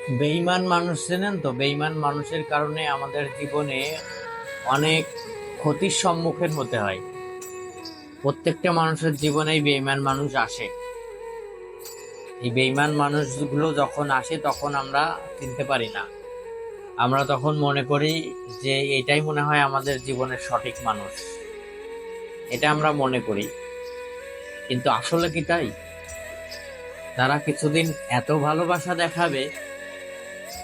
বেঈমান মানুষ চেনেন তো? বেঈমান মানুষের কারণে আমাদের জীবনে অনেক ক্ষতির সম্মুখীন হতে হয়। প্রত্যেকটা মানুষের জীবনেই বেঈমান মানুষ আসে। এই বেঈমান মানুষগুলো যখন আসে তখন আমরা চিনতে পারি না। আমরা তখন মনে করি যে এটাই মনে হয় আমাদের জীবনের সঠিক মানুষ, এটা আমরা মনে করি। কিন্তু আসলে কি তাই? তারা কিছুদিন এত ভালোবাসা দেখাবে,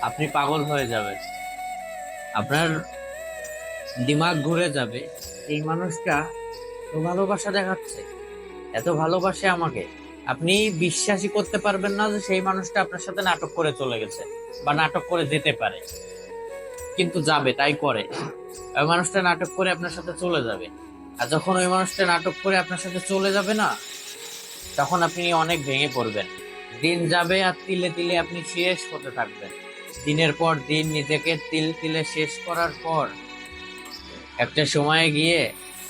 আপনি পাগল হয়ে যাবেন, আপনার দিমাগ ঘুরে যাবে। এই মানুষটা এত ভালোবাসা দেখাচ্ছে, এত ভালোবাসে আমাকে, আপনি বিশ্বাসই করতে পারবেন না যে সেই মানুষটা আপনার সাথে নাটক করে চলে গেছে বা নাটক করে যেতে পারে। কিন্তু যাবে, তাই করে। ওই মানুষটা নাটক করে আপনার সাথে চলে যাবে। আর যখন ওই মানুষটা নাটক করে আপনার সাথে চলে যাবে না, তখন আপনি অনেক ভেঙে পড়বেন। দিন যাবে আর তিলে তিলে আপনি শেষ হতে থাকবেন। দিনের পর দিন নিজেকে তিল তিলে শেষ করার পর একটা সময়ে গিয়ে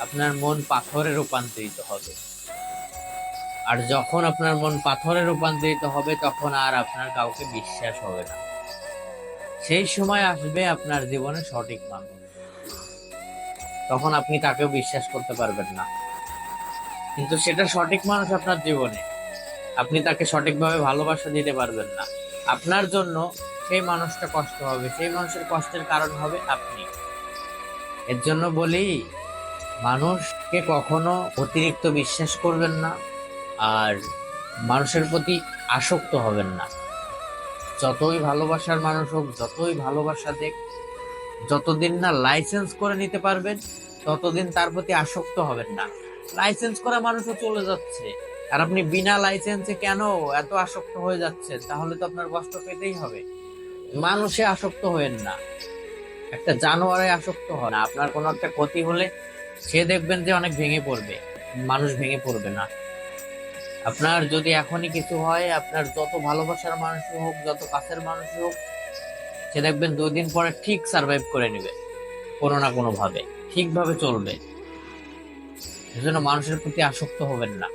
আপনার মন পাথরে রূপান্তরিত হবে। আর যখন আপনার মন পাথরে রূপান্তরিত হবে, তখন আর আপনার কাউকে বিশ্বাস হবে না। সেই সময় আসবে আপনার জীবনে সঠিক মানুষ, তখন আপনি তাকেও বিশ্বাস করতে পারবেন না। কিন্তু সেটা সঠিক মানুষ আপনার জীবনে, আপনি তাকে সঠিকভাবে ভালোবাসা দিতে পারবেন না। আপনার জন্য সেই মানুষটা কষ্ট হবে, সেই মানুষের কষ্টের কারণ হবে আপনি। এর জন্য বলি, মানুষকে কখনো অতিরিক্ত বিশ্বাস করবেন না, আর মানুষের প্রতি আসক্ত হবেন না। যতই ভালোবাসার মানুষ হোক, যতই ভালোবাসা দেখ, যতদিন না লাইসেন্স করে নিতে পারবেন, ততদিন তার প্রতি আসক্ত হবেন না। লাইসেন্স করা মানুষও চলে যাচ্ছে, আর আপনি বিনা লাইসেন্সে কেন এত আসক্ত হয়ে যাচ্ছেন? তাহলে তো আপনার কষ্ট পেতেই হবে। মানুষে আসক্ত হয়েন না, একটা জানোয়ারে আসক্ত হন না। আপনার কোনো একটা ক্ষতি হলে সে দেখবেন যে অনেক ভেঙে পড়বে, মানুষ ভেঙে পড়বে না। আপনার যদি এখনই কিছু হয়, আপনার যত ভালোবাসার মানুষ হোক, যত কাছের মানুষ হোক, সে দেখবেন 2 দিন পরে ঠিক সার্ভাইভ করে নেবে, কোনো না কোনো ভাবে ঠিকভাবে চলবে। এজন্য মানুষের প্রতি আসক্ত হবেন না।